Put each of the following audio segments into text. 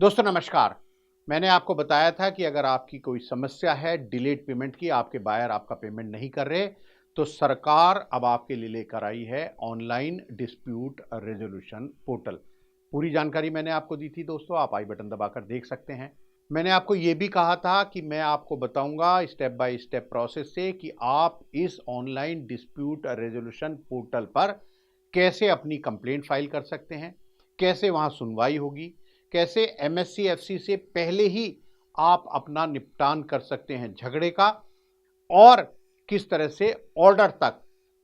दोस्तों नमस्कार। मैंने आपको बताया था कि अगर आपकी कोई समस्या है डिलेड पेमेंट की, आपके बायर आपका पेमेंट नहीं कर रहे, तो सरकार अब आपके लिए लेकर आई है ऑनलाइन डिस्प्यूट रेज़ोल्यूशन पोर्टल। पूरी जानकारी मैंने आपको दी थी दोस्तों, आप आई बटन दबाकर देख सकते हैं। मैंने आपको ये भी कहा था कि मैं आपको बताऊँगा स्टेप बाय स्टेप प्रोसेस से कि आप इस ऑनलाइन डिस्प्यूट रेज़ोल्यूशन पोर्टल पर कैसे अपनी कंप्लेंट फाइल कर सकते हैं, कैसे वहाँ सुनवाई होगी, कैसे एमएससी-एफसी से पहले ही आप अपना निपटान कर सकते हैं झगड़े का और किस तरह से ऑर्डर तक,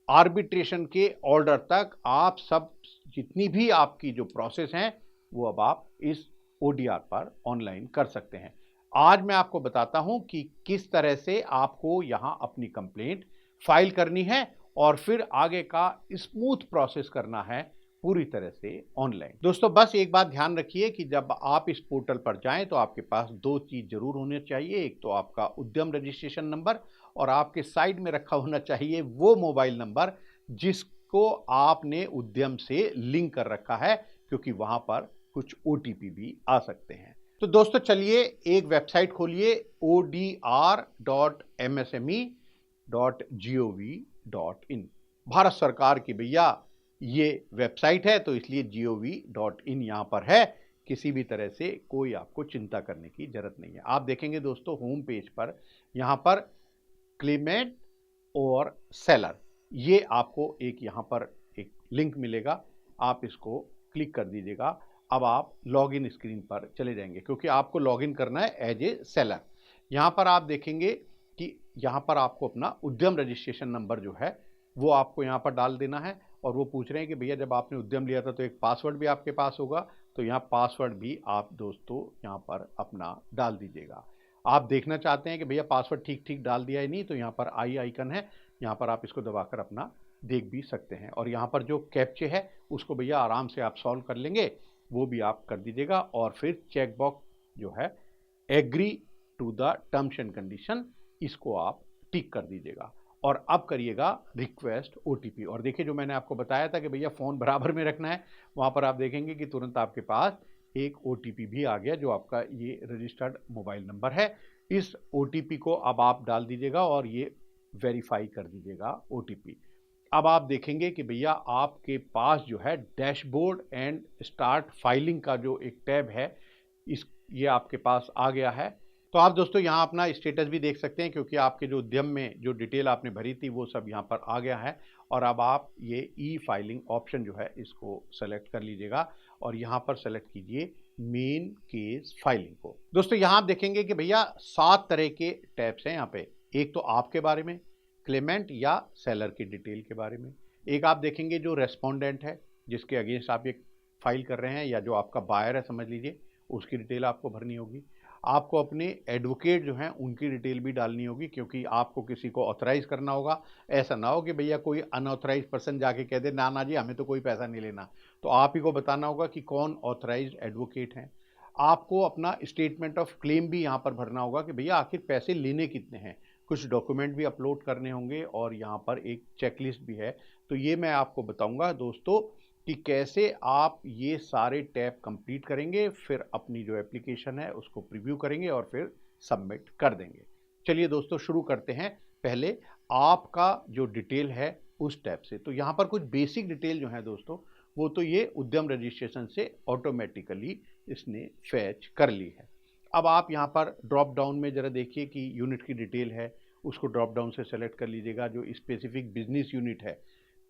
आर्बिट्रेशन के ऑर्डर तक आप सब जितनी भी आपकी जो प्रोसेस हैं, वो अब आप इस ओडीआर पर ऑनलाइन कर सकते हैं। आज मैं आपको बताता हूं कि किस तरह से आपको यहां अपनी कंप्लेंट फाइल करनी है और फिर आगे का स्मूथ प्रोसेस करना है पूरी तरह से ऑनलाइन। दोस्तों बस एक बात ध्यान रखिए कि जब आप इस पोर्टल पर जाएं तो आपके पास दो चीज जरूर होनी चाहिए। एक तो आपका उद्यम रजिस्ट्रेशन नंबर और आपके साइड में रखा होना चाहिए वो मोबाइल नंबर जिसको आपने उद्यम से लिंक कर रखा है, क्योंकि वहां पर कुछ ओटीपी भी आ सकते हैं। तो दोस्तों चलिए एक वेबसाइट खोलिए odr.msme.gov.in। भारत सरकार की भैया ये वेबसाइट है, तो इसलिए gov.in यहां पर है। किसी भी तरह से कोई आपको चिंता करने की जरूरत नहीं है। आप देखेंगे दोस्तों होम पेज पर यहां पर क्लेमेंट और सेलर, ये आपको एक यहां पर एक लिंक मिलेगा, आप इसको क्लिक कर दीजिएगा। अब आप लॉगिन स्क्रीन पर चले जाएंगे क्योंकि आपको लॉगिन करना है एज ए सेलर। यहां पर आप देखेंगे कि यहां पर आपको अपना उद्यम रजिस्ट्रेशन नंबर जो है वो आपको यहां पर डाल देना है और वो पूछ रहे हैं कि भैया जब आपने उद्यम लिया था तो एक पासवर्ड भी आपके पास होगा, तो यहाँ पासवर्ड भी आप दोस्तों यहाँ पर अपना डाल दीजिएगा। आप देखना चाहते हैं कि भैया पासवर्ड ठीक ठीक डाल दिया है नहीं, तो यहाँ पर आई आइकन है, यहाँ पर आप इसको दबाकर अपना देख भी सकते हैं। और यहाँ पर जो कैप्चे है उसको भैया आराम से आप सॉल्व कर लेंगे, वो भी आप कर दीजिएगा। और फिर चेक बॉक्स जो है agree to the terms and condition, इसको आप टिक कर दीजिएगा और अब करिएगा रिक्वेस्ट ओटीपी। और देखिए जो मैंने आपको बताया था कि भैया फ़ोन बराबर में रखना है, वहाँ पर आप देखेंगे कि तुरंत आपके पास एक ओटीपी भी आ गया जो आपका ये रजिस्टर्ड मोबाइल नंबर है। इस ओटीपी को अब आप डाल दीजिएगा और ये वेरीफाई कर दीजिएगा ओटीपी। अब आप देखेंगे कि भैया आपके पास जो है डैशबोर्ड एंड स्टार्ट फाइलिंग का जो एक टैब है, इस ये आपके पास आ गया है। तो आप दोस्तों यहाँ अपना स्टेटस भी देख सकते हैं क्योंकि आपके जो उद्यम में जो डिटेल आपने भरी थी वो सब यहाँ पर आ गया है। और अब आप ये ई फाइलिंग ऑप्शन जो है इसको सेलेक्ट कर लीजिएगा और यहाँ पर सेलेक्ट कीजिए मेन केस फाइलिंग को। दोस्तों यहाँ आप देखेंगे कि भैया 7 तरह के टैब्स हैं यहाँ पे। एक तो आपके बारे में, क्लेमेंट या सेलर की डिटेल के बारे में। एक आप देखेंगे जो रेस्पोंडेंट है जिसके अगेंस्ट आप ये फाइल कर रहे हैं, या जो आपका बायर है समझ लीजिए, उसकी डिटेल आपको भरनी होगी। आपको अपने एडवोकेट जो हैं उनकी डिटेल भी डालनी होगी क्योंकि आपको किसी को ऑथराइज करना होगा। ऐसा ना हो कि भैया कोई अनऑथराइज पर्सन जाके कह दे ना ना जी हमें तो कोई पैसा नहीं लेना, तो आप ही को बताना होगा कि कौन ऑथराइज एडवोकेट हैं। आपको अपना स्टेटमेंट ऑफ क्लेम भी यहाँ पर भरना होगा कि भैया आखिर पैसे लेने कितने हैं। कुछ डॉक्यूमेंट भी अपलोड करने होंगे और यहाँ पर एक चेकलिस्ट भी है। तो ये मैं आपको बताऊंगा दोस्तों कि कैसे आप ये सारे टैब कंप्लीट करेंगे, फिर अपनी जो एप्लीकेशन है उसको प्रीव्यू करेंगे और फिर सबमिट कर देंगे। चलिए दोस्तों शुरू करते हैं। पहले आपका जो डिटेल है उस टैब से, तो यहाँ पर कुछ बेसिक डिटेल जो है दोस्तों वो तो ये उद्यम रजिस्ट्रेशन से ऑटोमेटिकली इसने फैच कर ली है। अब आप यहाँ पर ड्रॉप डाउन में ज़रा देखिए कि यूनिट की डिटेल है, उसको ड्रॉप डाउन से सेलेक्ट कर लीजिएगा। जो स्पेसिफिक बिजनेस यूनिट है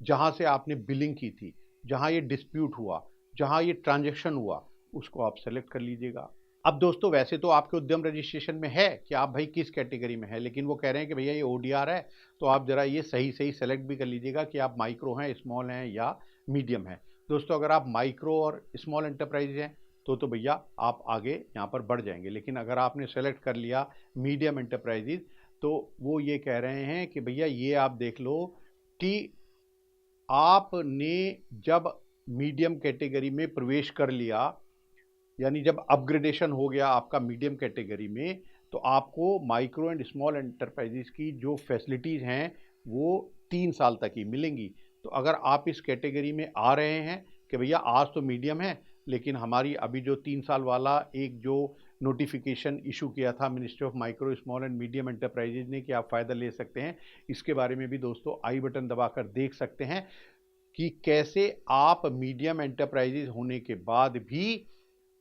जहाँ से आपने बिलिंग की थी, जहाँ ये डिस्प्यूट हुआ, जहाँ ये ट्रांजैक्शन हुआ, उसको आप सेलेक्ट कर लीजिएगा। अब दोस्तों वैसे तो आपके उद्यम रजिस्ट्रेशन में है कि आप भाई किस कैटेगरी में है, लेकिन वो कह रहे हैं कि भैया ये ओडीआर है, तो आप ज़रा ये सही सही सेलेक्ट भी कर लीजिएगा कि आप माइक्रो हैं, स्मॉल हैं या मीडियम हैं। दोस्तों अगर आप माइक्रो और स्मॉल एंटरप्राइज हैं तो भैया आप आगे यहाँ पर बढ़ जाएंगे, लेकिन अगर आपने सेलेक्ट कर लिया मीडियम एंटरप्राइजेज तो वो ये कह रहे हैं कि भैया ये आप देख लो कि आपने जब मीडियम कैटेगरी में प्रवेश कर लिया, यानी जब अपग्रेडेशन हो गया आपका मीडियम कैटेगरी में, तो आपको माइक्रो एंड स्मॉल एंटरप्राइजेस की जो फैसिलिटीज़ हैं वो 3 साल तक ही मिलेंगी। तो अगर आप इस कैटेगरी में आ रहे हैं कि भैया आज तो मीडियम है लेकिन हमारी अभी जो 3 साल वाला एक जो नोटिफिकेशन इशू किया था ministry of micro small and medium enterprises ने कि आप फ़ायदा ले सकते हैं, इसके बारे में भी दोस्तों आई बटन दबाकर देख सकते हैं कि कैसे आप मीडियम एंटरप्राइजेज होने के बाद भी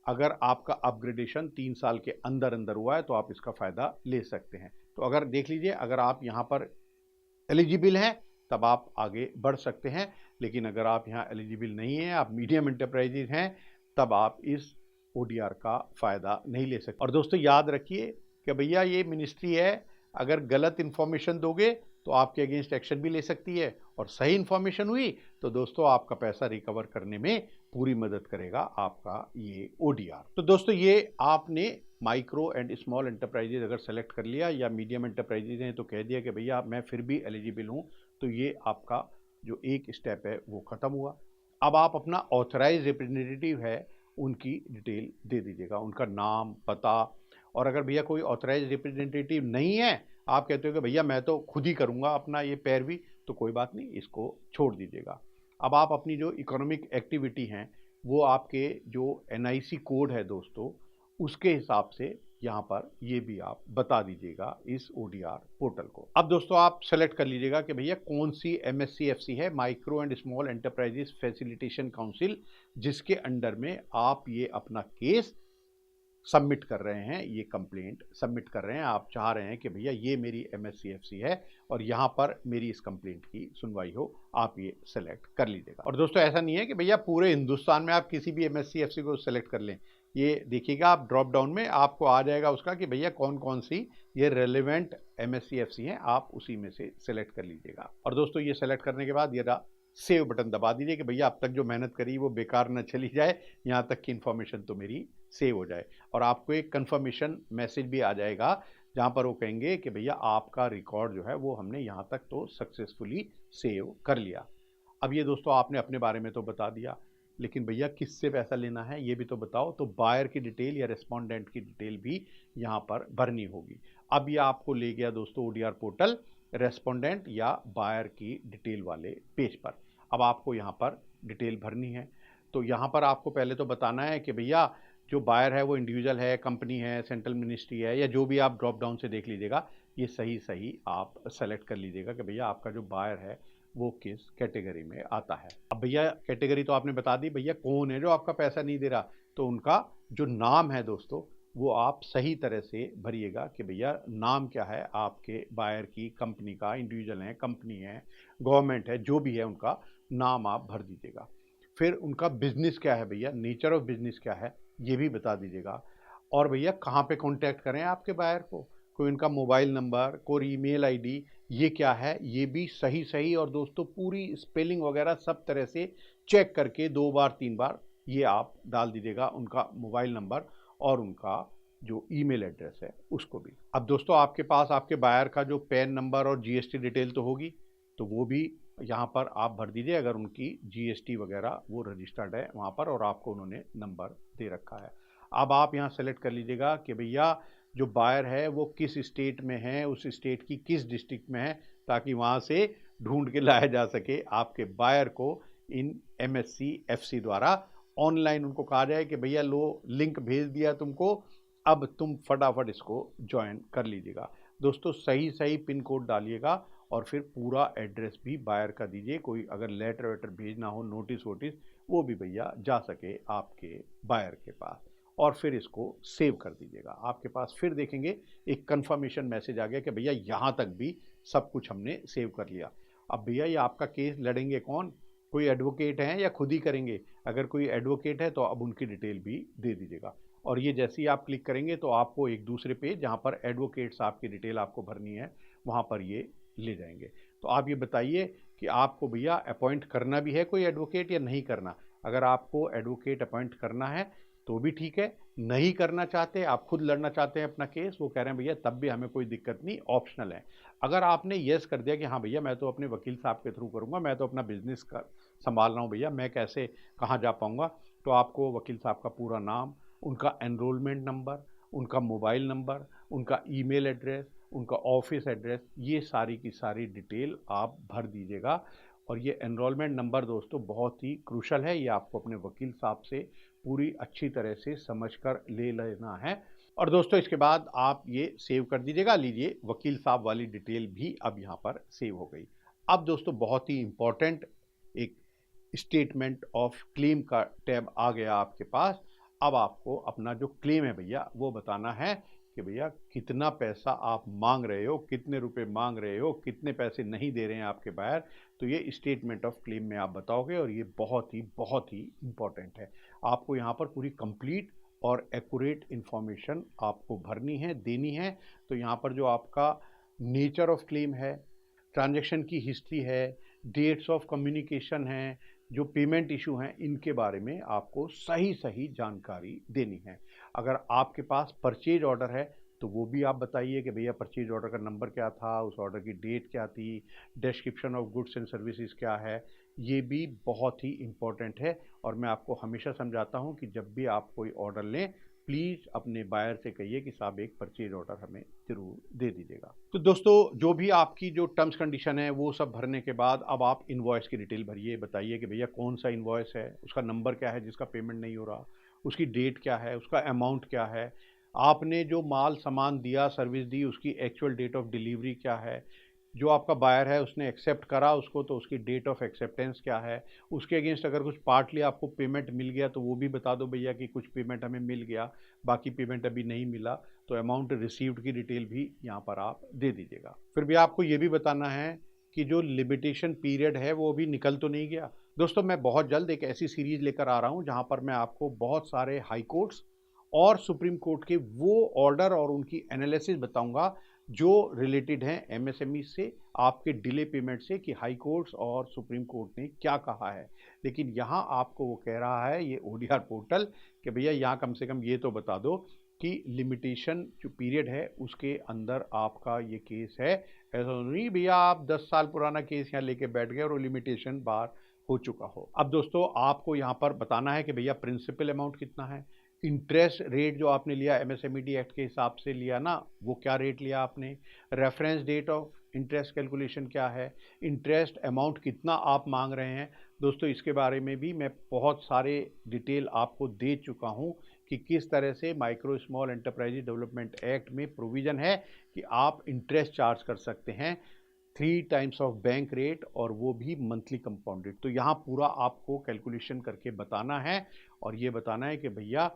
अगर आपका अपग्रेडेशन 3 साल के अंदर अंदर हुआ है तो आप इसका फ़ायदा ले सकते हैं। तो अगर देख लीजिए, अगर आप यहाँ पर एलिजिबल हैं तब आप आगे बढ़ सकते हैं, लेकिन अगर आप यहाँ एलिजिबल नहीं हैं, आप मीडियम एंटरप्राइजेज हैं, तब आप इस ओडीआर का फ़ायदा नहीं ले सकते। और दोस्तों याद रखिए कि भैया ये मिनिस्ट्री है, अगर गलत इन्फॉर्मेशन दोगे तो आपके अगेंस्ट एक्शन भी ले सकती है, और सही इन्फॉर्मेशन हुई तो दोस्तों आपका पैसा रिकवर करने में पूरी मदद करेगा आपका ये ओडीआर। तो दोस्तों ये आपने माइक्रो एंड स्मॉल एंटरप्राइजेज अगर सेलेक्ट कर लिया, या मीडियम एंटरप्राइजेज हैं तो कह दिया कि भैया मैं फिर भी एलिजिबल हूँ, तो ये आपका जो एक स्टेप है वो ख़त्म हुआ। अब आप अपना ऑथराइज रिप्रेजेंटेटिव है उनकी डिटेल दे दीजिएगा, उनका नाम, पता। और अगर भैया कोई ऑथराइज रिप्रेजेंटेटिव नहीं है, आप कहते हो कि भैया मैं तो खुद ही करूँगा अपना ये पैरवी, तो कोई बात नहीं, इसको छोड़ दीजिएगा। अब आप अपनी जो इकोनॉमिक एक्टिविटी हैं वो आपके जो एनआईसी कोड है दोस्तों, उसके हिसाब से यहाँ पर ये भी आप बता दीजिएगा इस ओडीआर पोर्टल को। अब दोस्तों आप सेलेक्ट कर लीजिएगा कि भैया कौन सी एमएससीएफसी है, micro and small enterprises facilitation council, जिसके अंडर में आप ये अपना केस सबमिट कर रहे हैं, ये कंप्लेंट सबमिट कर रहे हैं। आप चाह रहे हैं कि भैया ये मेरी एमएससीएफसी है और यहाँ पर मेरी इस कंप्लेंट की सुनवाई हो, आप ये सेलेक्ट कर लीजिएगा। और दोस्तों ऐसा नहीं है कि भैया पूरे हिंदुस्तान में आप किसी भी एमएससीएफसी को सेलेक्ट कर लें, ये देखिएगा आप ड्रॉप डाउन में आपको आ जाएगा उसका कि भैया कौन कौन सी ये रेलेवेंट एमएससीएफसी हैं, आप उसी में से सेलेक्ट कर लीजिएगा। और दोस्तों ये सेलेक्ट करने के बाद ये सेव बटन दबा दीजिए कि भैया अब तक जो मेहनत करी वो बेकार न चली जाए, यहाँ तक की इन्फॉर्मेशन तो मेरी सेव हो जाए। और आपको एक कंफर्मेशन मैसेज भी आ जाएगा जहाँ पर वो कहेंगे कि भैया आपका रिकॉर्ड जो है वो हमने यहाँ तक तो सक्सेसफुली सेव कर लिया। अब ये दोस्तों आपने अपने बारे में तो बता दिया, लेकिन भैया किससे पैसा लेना है ये भी तो बताओ। तो बायर की डिटेल या रेस्पोंडेंट की डिटेल भी यहाँ पर भरनी होगी। अब ये आपको ले गया दोस्तों ओडीआर पोर्टल रेस्पोंडेंट या बायर की डिटेल वाले पेज पर। अब आपको यहाँ पर डिटेल भरनी है, तो यहाँ पर आपको पहले तो बताना है कि भैया जो बायर है वो इंडिविजुअल है, कंपनी है, सेंट्रल मिनिस्ट्री है, या जो भी आप ड्रॉप डाउन से देख लीजिएगा, ये सही सही आप सेलेक्ट कर लीजिएगा कि भैया आपका जो बायर है वो किस कैटेगरी में आता है। अब भैया कैटेगरी तो आपने बता दी, भैया कौन है जो आपका पैसा नहीं दे रहा, तो उनका जो नाम है दोस्तों वो आप सही तरह से भरिएगा कि भैया नाम क्या है आपके बायर की, कंपनी का, इंडिविजुअल है, कंपनी है, गवर्नमेंट है, जो भी है उनका नाम आप भर दीजिएगा। फिर उनका बिजनेस क्या है भैया, नेचर ऑफ बिजनेस क्या है ये भी बता दीजिएगा। और भैया कहाँ पे कांटेक्ट करें आपके बायर को, कोई उनका मोबाइल नंबर, कोई ईमेल आईडी, ये क्या है ये भी सही सही और दोस्तों पूरी स्पेलिंग वगैरह सब तरह से चेक करके 2 बार 3 बार ये आप डाल दीजिएगा, उनका मोबाइल नंबर और उनका जो ईमेल एड्रेस है उसको भी। अब दोस्तों आपके पास आपके बायर का जो पैन नंबर और जीएसटी डिटेल तो होगी, तो वो भी यहाँ पर आप भर दीजिए अगर उनकी जीएसटी वगैरह वो रजिस्टर्ड है वहाँ पर और आपको उन्होंने नंबर दे रखा है। अब आप यहाँ सेलेक्ट कर लीजिएगा कि भैया जो बायर है वो किस स्टेट में है, उस स्टेट की किस डिस्ट्रिक्ट में है, ताकि वहाँ से ढूंढ के लाया जा सके आपके बायर को इन एमएससीएफसी द्वारा। ऑनलाइन उनको कहा जाए कि भैया लो लिंक भेज दिया तुमको, अब तुम फटाफट इसको ज्वाइन कर लीजिएगा। दोस्तों सही सही पिन कोड डालिएगा और फिर पूरा एड्रेस भी बायर का दीजिए। कोई अगर लेटर वेटर भेजना हो, नोटिस वोटिस, वो भी भैया जा सके आपके बायर के पास, और फिर इसको सेव कर दीजिएगा। आपके पास फिर देखेंगे एक कंफर्मेशन मैसेज आ गया कि भैया यहाँ तक भी सब कुछ हमने सेव कर लिया। अब भैया ये आपका केस लड़ेंगे कौन, कोई एडवोकेट हैं या खुद ही करेंगे? अगर कोई एडवोकेट है तो अब उनकी डिटेल भी दे दीजिएगा। और ये जैसे ही आप क्लिक करेंगे तो आपको एक दूसरे पेज जहाँ पर एडवोकेट साहब की डिटेल आपको भरनी है वहाँ पर ये ले जाएंगे। तो आप ये बताइए कि आपको भैया अपॉइंट करना भी है कोई एडवोकेट या नहीं करना। अगर आपको एडवोकेट अपॉइंट करना है तो भी ठीक है, नहीं करना चाहते, आप खुद लड़ना चाहते हैं अपना केस, वो कह रहे हैं भैया तब भी हमें कोई दिक्कत नहीं, ऑप्शनल है। अगर आपने येस कर दिया कि हाँ भैया मैं तो अपने वकील साहब के थ्रू करूँगा, मैं तो अपना बिजनेस कर संभाल रहा हूँ भैया, मैं कैसे कहाँ जा पाऊँगा, तो आपको वकील साहब का पूरा नाम, उनका एनरोलमेंट नंबर, उनका मोबाइल नंबर, उनका ईमेल एड्रेस, उनका ऑफिस एड्रेस, ये सारी की सारी डिटेल आप भर दीजिएगा। और ये एनरोलमेंट नंबर दोस्तों बहुत ही क्रूशल है, ये आपको अपने वकील साहब से पूरी अच्छी तरह से समझकर ले लेना है। और दोस्तों इसके बाद आप ये सेव कर दीजिएगा। लीजिए वकील साहब वाली डिटेल भी अब यहाँ पर सेव हो गई। अब दोस्तों बहुत ही इम्पोर्टेंट एक स्टेटमेंट ऑफ क्लेम का टैब आ गया आपके पास। अब आपको अपना जो क्लेम है भैया वो बताना है कि भैया कितना पैसा आप मांग रहे हो, कितने रुपए मांग रहे हो, कितने पैसे नहीं दे रहे हैं आपके बायर। तो ये स्टेटमेंट ऑफ क्लेम में आप बताओगे और ये बहुत ही इम्पोर्टेंट है। आपको यहाँ पर पूरी कंप्लीट और एक्यूरेट इंफॉर्मेशन आपको भरनी है, देनी है। तो यहाँ पर जो आपका नेचर ऑफ क्लेम है, ट्रांजैक्शन की हिस्ट्री है, डेट्स ऑफ कम्युनिकेशन है, जो पेमेंट इशू हैं, इनके बारे में आपको सही जानकारी देनी है। अगर आपके पास परचेज ऑर्डर है तो वो भी आप बताइए कि भैया परचेज ऑर्डर का नंबर क्या था, उस ऑर्डर की डेट क्या थी, description of goods and services क्या है। ये भी बहुत ही इम्पोर्टेंट है और मैं आपको हमेशा समझाता हूँ कि जब भी आप कोई ऑर्डर लें प्लीज़ अपने बायर से कहिए कि साहब एक परचेज ऑर्डर हमें ज़रूर दे दीजिएगा। तो दोस्तों जो भी आपकी जो टर्म्स कंडीशन है वो सब भरने के बाद अब आप इनवॉइस की डिटेल भरिए। बताइए कि भैया कौन सा इनवॉइस है, उसका नंबर क्या है जिसका पेमेंट नहीं हो रहा, उसकी डेट क्या है, उसका अमाउंट क्या है, आपने जो माल सामान दिया, सर्विस दी, उसकी एक्चुअल डेट ऑफ डिलीवरी क्या है, जो आपका बायर है उसने एक्सेप्ट करा उसको तो उसकी डेट ऑफ एक्सेप्टेंस क्या है, उसके अगेंस्ट अगर कुछ पार्टली आपको पेमेंट मिल गया तो वो भी बता दो भैया कि कुछ पेमेंट हमें मिल गया, बाकी पेमेंट अभी नहीं मिला, तो अमाउंट रिसीव्ड की डिटेल भी यहाँ पर आप दे दीजिएगा। फिर भी आपको ये भी बताना है कि जो लिमिटेशन पीरियड है वो अभी निकल तो नहीं गया। दोस्तों मैं बहुत जल्द एक ऐसी सीरीज लेकर आ रहा हूँ जहाँ पर मैं आपको बहुत सारे हाई कोर्ट्स और सुप्रीम कोर्ट के वो ऑर्डर और उनकी एनालिसिस बताऊंगा जो रिलेटेड हैं एमएसएमई से, आपके डिले पेमेंट से, कि हाई कोर्ट्स और सुप्रीम कोर्ट ने क्या कहा है। लेकिन यहाँ आपको वो कह रहा है ये ओडीआर पोर्टल कि भैया यहाँ कम से कम ये तो बता दो कि लिमिटेशन जो पीरियड है उसके अंदर आपका ये केस है। ऐसा नहीं भैया आप 10 साल पुराना केस यहाँ लेके बैठ गए और वो लिमिटेशन बार हो चुका हो। अब दोस्तों आपको यहाँ पर बताना है कि भैया प्रिंसिपल अमाउंट कितना है, इंटरेस्ट रेट जो आपने लिया एमएसएमई एक्ट के हिसाब से लिया ना, वो क्या रेट लिया आपने, reference date of interest calculation क्या है, इंटरेस्ट अमाउंट कितना आप मांग रहे हैं। दोस्तों इसके बारे में भी मैं बहुत सारे डिटेल आपको दे चुका हूं कि किस तरह से micro small enterprise development act में प्रोविज़न है कि आप इंटरेस्ट चार्ज कर सकते हैं 3 टाइम्स ऑफ बैंक रेट और वो भी मंथली कंपाउंडेड। तो यहाँ पूरा आपको कैलकुलेशन करके बताना है और ये बताना है कि भैया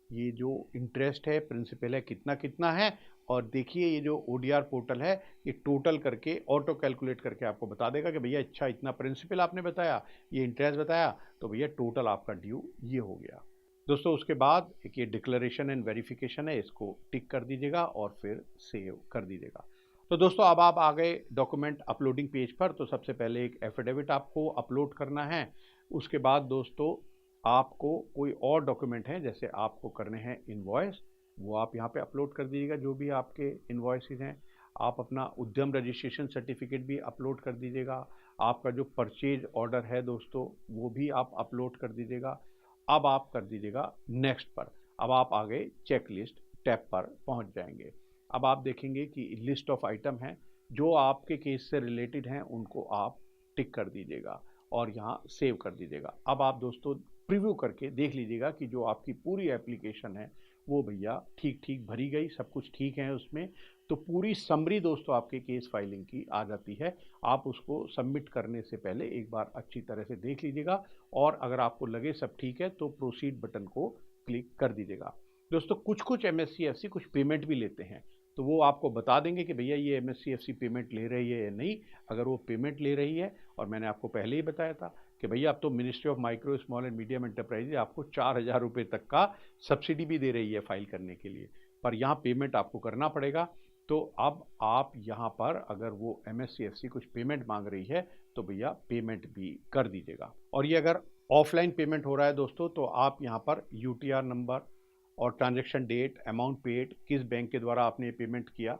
ये जो इंटरेस्ट है प्रिंसिपल है कितना कितना है। और देखिए ये जो ओडीआर पोर्टल है ये टोटल करके ऑटो कैलकुलेट करके आपको बता देगा कि भैया अच्छा इतना प्रिंसिपल आपने बताया, ये इंटरेस्ट बताया, तो भैया टोटल आपका ड्यू ये हो गया। दोस्तों उसके बाद एक ये डिक्लेरेशन एंड वेरिफिकेशन है, इसको टिक कर दीजिएगा और फिर सेव कर दीजिएगा। तो दोस्तों अब आप आ गए डॉक्यूमेंट अपलोडिंग पेज पर। तो सबसे पहले एक एफिडेविट आपको अपलोड करना है। उसके बाद दोस्तों आपको कोई और डॉक्यूमेंट है, जैसे आपको करने हैं इनवॉइस, वो आप यहाँ पे अपलोड कर दीजिएगा जो भी आपके इनवॉइसेस हैं। आप अपना उद्यम रजिस्ट्रेशन सर्टिफिकेट भी अपलोड कर दीजिएगा। आपका जो परचेज ऑर्डर है दोस्तों वो भी आप अपलोड कर दीजिएगा। अब आप कर दीजिएगा नेक्स्ट पर। अब आप आ गए चेक लिस्ट टैब पर पहुँच जाएंगे। अब आप देखेंगे कि लिस्ट ऑफ आइटम हैं जो आपके केस से रिलेटेड हैं, उनको आप टिक कर दीजिएगा और यहाँ सेव कर दीजिएगा। अब आप दोस्तों प्रीव्यू करके देख लीजिएगा कि जो आपकी पूरी एप्लीकेशन है वो भैया ठीक ठीक भरी गई, सब कुछ ठीक है उसमें। तो पूरी समरी दोस्तों आपके केस फाइलिंग की आ जाती है। आप उसको सबमिट करने से पहले एक बार अच्छी तरह से देख लीजिएगा और अगर आपको लगे सब ठीक है तो प्रोसीड बटन को क्लिक कर दीजिएगा। दोस्तों कुछ एमएससीएफसी कुछ पेमेंट भी लेते हैं, तो वो आपको बता देंगे कि भैया ये एमएससीएफसी पेमेंट ले रही है या नहीं। अगर वो पेमेंट ले रही है, और मैंने आपको पहले ही बताया था कि भैया अब तो ministry of micro small and medium enterprises आपको 4000 रुपये तक का सब्सिडी भी दे रही है फाइल करने के लिए, पर यहाँ पेमेंट आपको करना पड़ेगा। तो अब आप यहाँ पर अगर वो एमएससीएफसी कुछ पेमेंट मांग रही है तो भैया पेमेंट भी कर दीजिएगा। और ये अगर ऑफलाइन पेमेंट हो रहा है दोस्तों तो आप यहाँ पर यूटीआर नंबर और ट्रांजैक्शन डेट, अमाउंट पेड, किस बैंक के द्वारा आपने पेमेंट किया,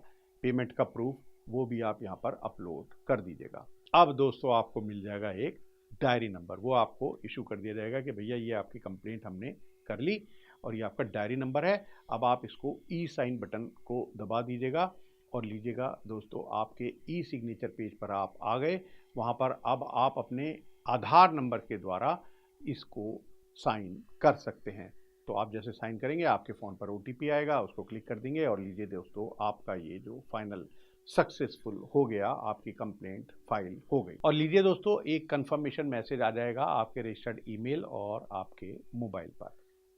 पेमेंट का प्रूफ, वो भी आप यहाँ पर अपलोड कर दीजिएगा। अब दोस्तों आपको मिल जाएगा एक डायरी नंबर, वो आपको इशू कर दिया जाएगा कि भैया ये आपकी कंप्लेंट हमने कर ली और ये आपका डायरी नंबर है। अब आप इसको ई साइन बटन को दबा दीजिएगा और लीजिएगा दोस्तों आपके ई सिग्नेचर पेज पर आप आ गए। वहाँ पर अब आप अपने आधार नंबर के द्वारा इसको साइन कर सकते हैं। तो आप जैसे साइन करेंगे आपके फ़ोन पर OTP आएगा, उसको क्लिक कर देंगे और लीजिए दोस्तों आपका ये जो फाइनल सक्सेसफुल हो गया, आपकी कंप्लेंट फाइल हो गई। और लीजिए दोस्तों एक कंफर्मेशन मैसेज आ जाएगा आपके रजिस्टर्ड ईमेल और आपके मोबाइल पर।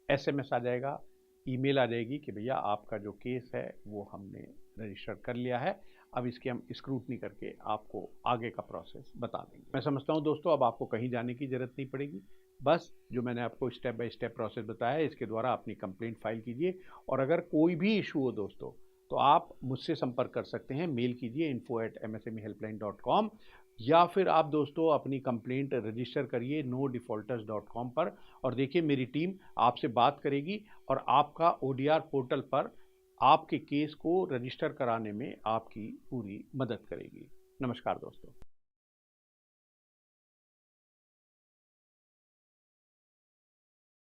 SMS आ जाएगा, ईमेल आ जाएगी कि भैया आपका जो केस है वो हमने रजिस्टर कर लिया है, अब इसकी हम स्क्रूटनी करके आपको आगे का प्रोसेस बता देंगे। मैं समझता हूँ दोस्तों अब आपको कहीं जाने की ज़रूरत नहीं पड़ेगी, बस जो मैंने आपको स्टेप बाय स्टेप प्रोसेस बताया है इसके द्वारा अपनी कंप्लेंट फाइल कीजिए। और अगर कोई भी इशू हो दोस्तों तो आप मुझसे संपर्क कर सकते हैं, मेल कीजिए info@msmehelpline.com या फिर आप दोस्तों अपनी कंप्लेंट रजिस्टर करिए nodefaulters.com पर और देखिए मेरी टीम आपसे बात करेगी और आपका ODR पोर्टल पर आपके केस को रजिस्टर कराने में आपकी पूरी मदद करेगी। नमस्कार दोस्तों।